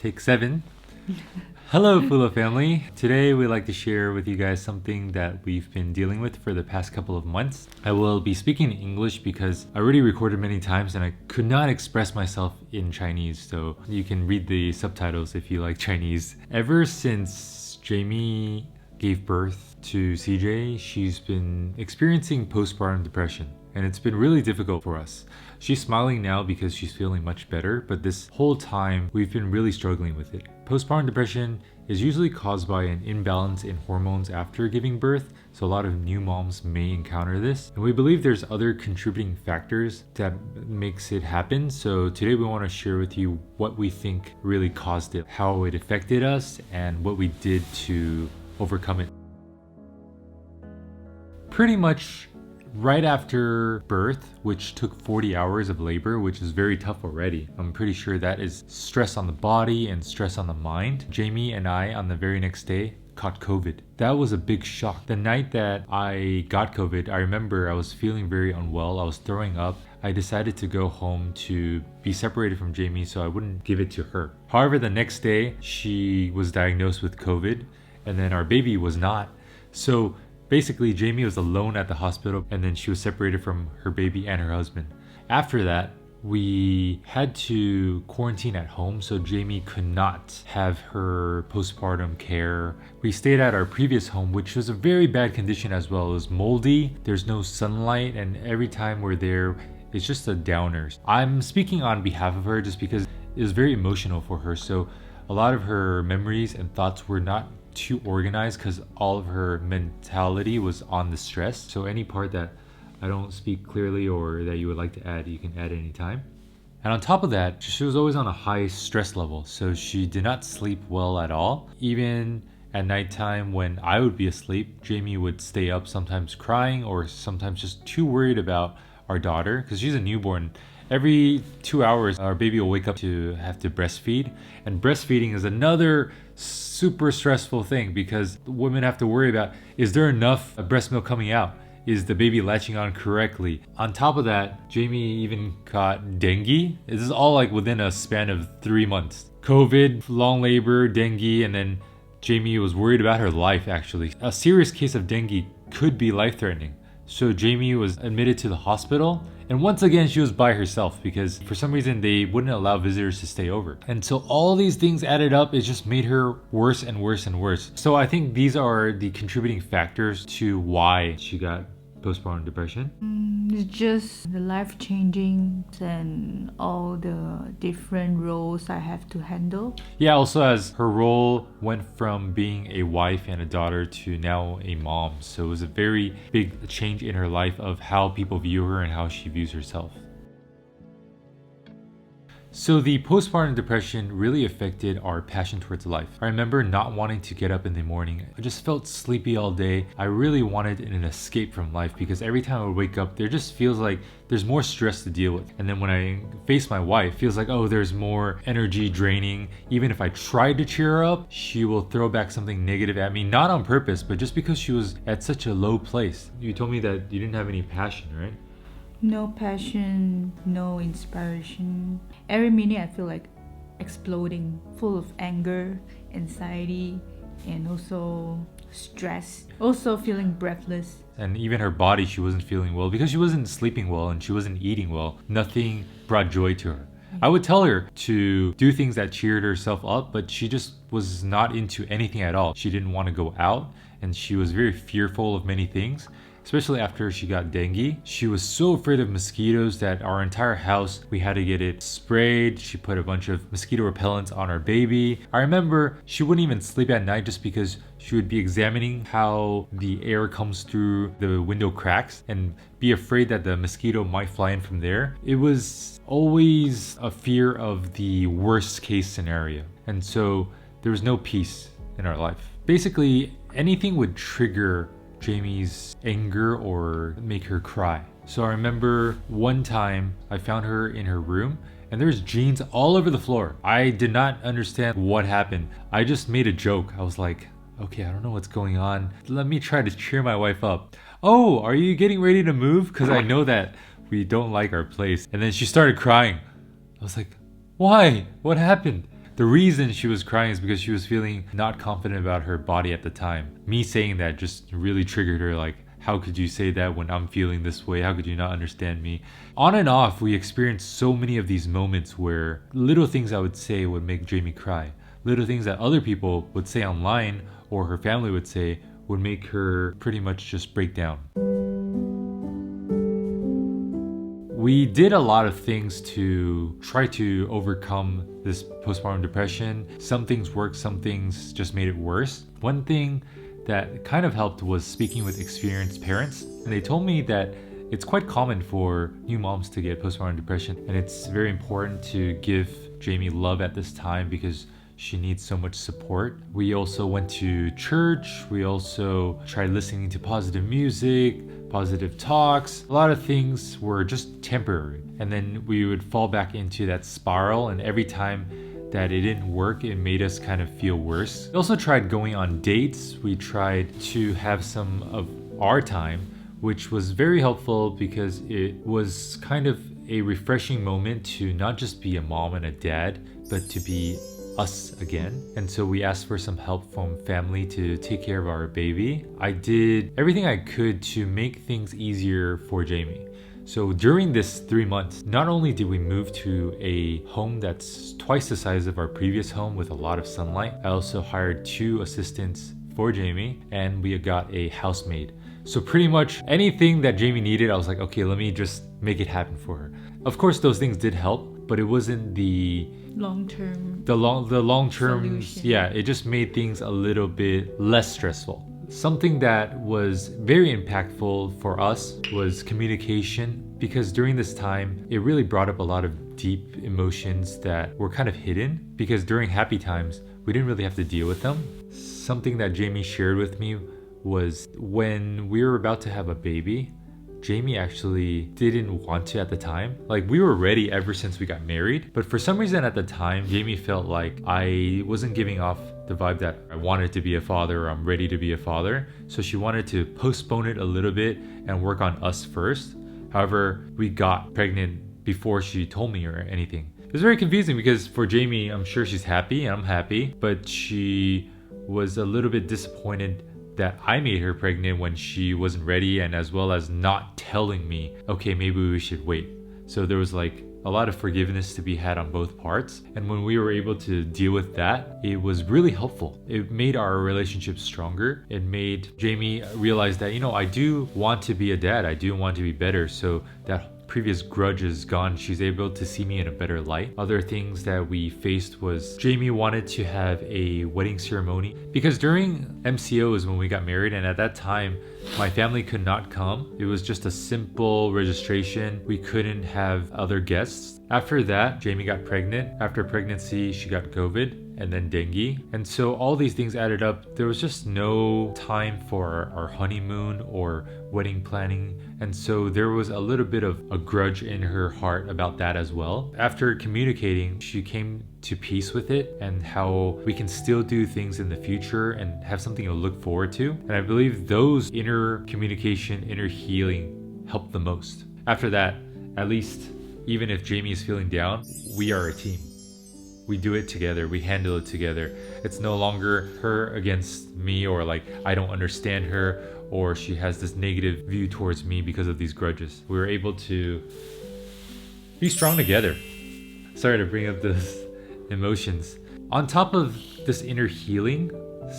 Take 7. Hello, Fula family. Today we'd like to share with you guys something that we've been dealing with for the past couple of months. I will be speaking in English because I already recorded many times and I could not express myself in Chinese, so you can read the subtitles if you like Chinese. Ever since Jmie gave birth to CJ, she's been experiencing postpartum depression. And it's been really difficult for us. She's smiling now because she's feeling much better, but this whole time we've been really struggling with it. Postpartum depression is usually caused by an imbalance in hormones after giving birth, so a lot of new moms may encounter this. And we believe there's other contributing factors that makes it happen, so today we want to share with you what we think really caused it, how it affected us, and what we did to overcome it. Pretty much right after birth, which took 40 hours of labor, which is very tough already. I'm pretty sure that is stress on the body and stress on the mind. Jmie and I, on the very next day, caught COVID. That was a big shock. The night that I got COVID, I remember I was feeling very unwell. I was throwing up. I decided to go home to be separated from Jmie so I wouldn't give it to her. However, the next day, she was diagnosed with COVID, and then our baby was not. So basically, Jmie was alone at the hospital and then she was separated from her baby and her husband. After that, we had to quarantine at home so Jmie could not have her postpartum care. We stayed at our previous home, which was a very bad condition as well. It was moldy, there's no sunlight, and every time we're there, it's just a downer. I'm speaking on behalf of her just because it was very emotional for her. So a lot of her memories and thoughts were not too organized because all of her mentality was on the stress. So any part that I don't speak clearly or that you would like to add, you can add anytime. And on top of that, she was always on a high stress level, so she did not sleep well at all. Even at nighttime when I would be asleep, Jmie would stay up, sometimes crying or sometimes just too worried about our daughter because she's a newborn. Every 2 hours, our baby will wake up to have to breastfeed. And breastfeeding is another super stressful thing because women have to worry about, is there enough breast milk coming out? Is the baby latching on correctly? On top of that, Jmie even got dengue. This is all like within a span of 3 months. COVID, long labor, dengue, and then Jmie was worried about her life actually. A serious case of dengue could be life-threatening. So Jmie was admitted to the hospital, and once again she was by herself because for some reason they wouldn't allow visitors to stay over. And so all these things added up, it just made her worse and worse and worse. So I think these are the contributing factors to why she got postpartum depression. It's just the life changing and all the different roles I have to handle. Yeah, also as her role went from being a wife and a daughter to now a mom. So it was a very big change in her life of how people view her and how she views herself. So the postpartum depression really affected our passion towards life. I remember not wanting to get up in the morning. I just felt sleepy all day. I really wanted an escape from life because every time I would wake up, there just feels like there's more stress to deal with. And then when I face my wife, it feels like, oh, there's more energy draining. Even if I tried to cheer her up, she will throw back something negative at me, not on purpose, but just because she was at such a low place. You told me that you didn't have any passion, right? No passion, no inspiration. Every minute I feel like exploding, full of anger, anxiety, and also stress. Also feeling breathless. And even her body, she wasn't feeling well because she wasn't sleeping well and she wasn't eating well. Nothing brought joy to her. I would tell her to do things that cheered herself up, but she just was not into anything at all. She didn't want to go out and she was very fearful of many things. Especially after she got dengue. She was so afraid of mosquitoes that our entire house, we had to get it sprayed. She put a bunch of mosquito repellents on our baby. I remember she wouldn't even sleep at night just because she would be examining how the air comes through the window cracks and be afraid that the mosquito might fly in from there. It was always a fear of the worst case scenario. And so there was no peace in our life. Basically, anything would trigger Jmie's anger or make her cry. So I remember one time I found her in her room and there's jeans all over the floor. I did not understand what happened. I just made a joke. I was like, okay, I don't know what's going on. Let me try to cheer my wife up. Oh, are you getting ready to move? Because I know that we don't like our place. And then she started crying. I was like, why? What happened? the reason she was crying is because she was feeling not confident about her body at the time. Me saying that just really triggered her, like, how could you say that when I'm feeling this way? How could you not understand me? On and off, we experienced so many of these moments where little things I would say would make Jmie cry. Little things that other people would say online or her family would say would make her pretty much just break down. We did a lot of things to try to overcome this postpartum depression. Some things worked, some things just made it worse. One thing that kind of helped was speaking with experienced parents. And they told me that it's quite common for new moms to get postpartum depression. And it's very important to give Jmie love at this time because she needs so much support. We also went to church. We also tried listening to positive music, positive talks. A lot of things were just temporary. And then we would fall back into that spiral. And every time that it didn't work, it made us kind of feel worse. We also tried going on dates. We tried to have some of our time, which was very helpful because it was kind of a refreshing moment to not just be a mom and a dad, but to be us again. And so we asked for some help from family to take care of our baby. I did everything I could to make things easier for Jmie. So during this 3 months, not only did we move to a home that's twice the size of our previous home with a lot of sunlight, I also hired 2 assistants for Jmie and we got a housemaid. So pretty much anything that Jmie needed, I was like, okay, let me just make it happen for her. Of course, those things did help, but it wasn't the long-term solution. Yeah, it just made things a little bit less stressful. Something that was very impactful for us was communication, because during this time it really brought up a lot of deep emotions that were kind of hidden, because during happy times we didn't really have to deal with them. Something that Jmie shared with me was when we were about to have a baby, Jmie actually didn't want to at the time. Like, we were ready ever since we got married, but for some reason at the time, Jmie felt like I wasn't giving off the vibe that I wanted to be a father or I'm ready to be a father. So she wanted to postpone it a little bit and work on us first. However, we got pregnant before she told me or anything. It was very confusing because for Jmie, I'm sure she's happy and I'm happy, but she was a little bit disappointed that I made her pregnant when she wasn't ready, and as well as not telling me, okay, maybe we should wait. So there was like a lot of forgiveness to be had on both parts. And when we were able to deal with that, it was really helpful. It made our relationship stronger. It made Jmie realize that, I do want to be a dad. I do want to be better. So that previous grudge is gone. She's able to see me in a better light. Other things that we faced was Jmie wanted to have a wedding ceremony, because during MCO is when we got married, and at that time my family could not come. It was just a simple registration. We couldn't have other guests. After that, Jmie got pregnant. After pregnancy, she got COVID and then dengue. And so all these things added up. There was just no time for our honeymoon or wedding planning. And so there was a little bit of a grudge in her heart about that as well. After communicating, she came to peace with it and how we can still do things in the future and have something to look forward to. And I believe those inner communication, inner healing helped the most. After that, at least, even if Jmie is feeling down, we are a team. We do it together. We handle it together. It's no longer her against me, or like I don't understand her, or she has this negative view towards me because of these grudges. We were able to be strong together. Sorry to bring up those emotions. On top of this inner healing,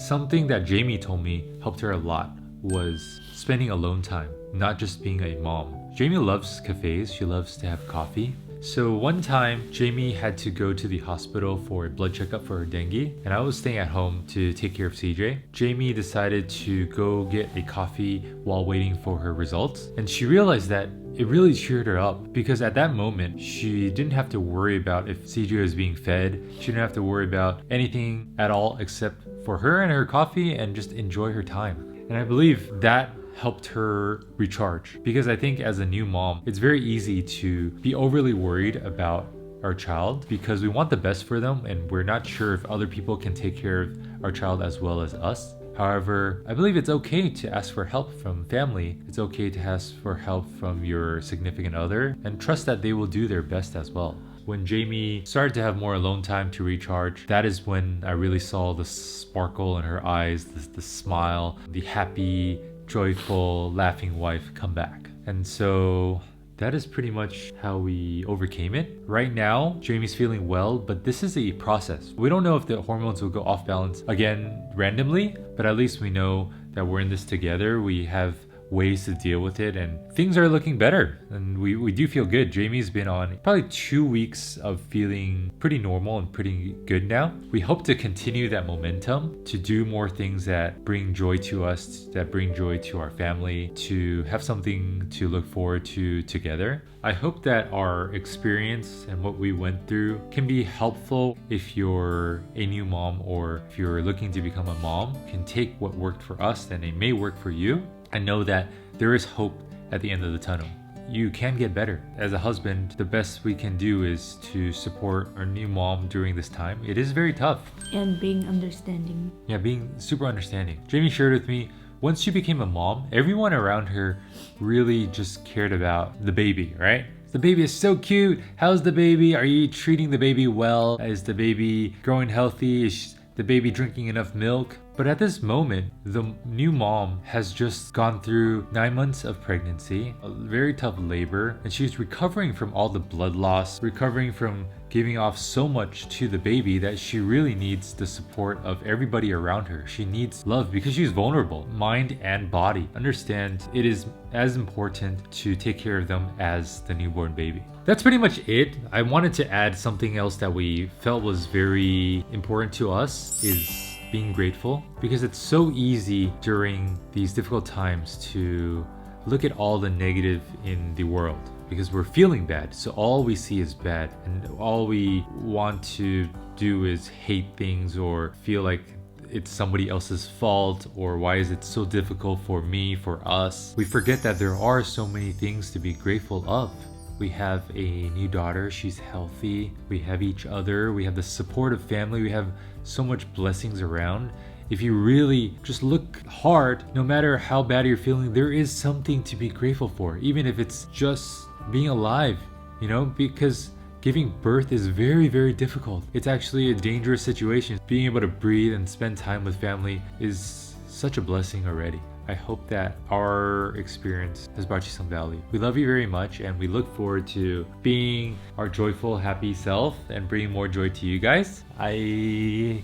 something that Jmie told me helped her a lot was spending alone time, not just being a mom. Jmie loves cafes. She loves to have coffee. So one time, Jmie had to go to the hospital for a blood checkup for her dengue, and I was staying at home to take care of CJ. Jmie decided to go get a coffee while waiting for her results, and she realized that it really cheered her up, because at that moment, she didn't have to worry about if CJ was being fed. She didn't have to worry about anything at all except for her and her coffee and just enjoy her time. And I believe that helped her recharge, because I think as a new mom, it's very easy to be overly worried about our child because we want the best for them and we're not sure if other people can take care of our child as well as us. However, I believe it's okay to ask for help from family. It's okay to ask for help from your significant other and trust that they will do their best as well. when Jmie started to have more alone time to recharge, that is when I really saw the sparkle in her eyes, the smile, the happy, joyful, laughing wife come back. And so that is pretty much how we overcame it. Right now, Jmie's feeling well, but this is a process. We don't know if the hormones will go off balance again randomly, but at least we know that we're in this together. We have ways to deal with it, and things are looking better, and we do feel good. Jmie's been on probably 2 weeks of feeling pretty normal and pretty good now. We hope to continue that momentum, to do more things that bring joy to us, that bring joy to our family, to have something to look forward to together. I hope that our experience and what we went through can be helpful if you're a new mom, or if you're looking to become a mom. You can take what worked for us and it may work for you. I know that there is hope at the end of the tunnel. You can get better. As a husband, the best we can do is to support our new mom during this time. It is very tough. And being understanding. Yeah, being super understanding. Jmie shared with me, once she became a mom, everyone around her really just cared about the baby, right? The baby is so cute. How's the baby? Are you treating the baby well? Is the baby growing healthy? Is the baby drinking enough milk? But at this moment, the new mom has just gone through 9 months of pregnancy, a very tough labor, and she's recovering from all the blood loss, recovering from giving off so much to the baby that she really needs the support of everybody around her. She needs love because she's vulnerable, mind and body. Understand, it is as important to take care of them as the newborn baby. That's pretty much it. I wanted to add something else that we felt was very important to us, is being grateful, because it's so easy during these difficult times to look at all the negative in the world, because we're feeling bad. So all we see is bad, and all we want to do is hate things or feel like it's somebody else's fault, or why is it so difficult for me, for us. We forget that there are so many things to be grateful of. We have a new daughter, she's healthy. We have each other, we have the support of family, we have so much blessings around. If you really just look hard, no matter how bad you're feeling, there is something to be grateful for, even if it's just being alive, you know, because giving birth is very, very difficult. It's actually a dangerous situation. Being able to breathe and spend time with family is such a blessing already. I hope that our experience has brought you some value. We love you very much, and we look forward to being our joyful, happy self and bringing more joy to you guys. I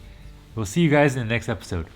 will see you guys in the next episode.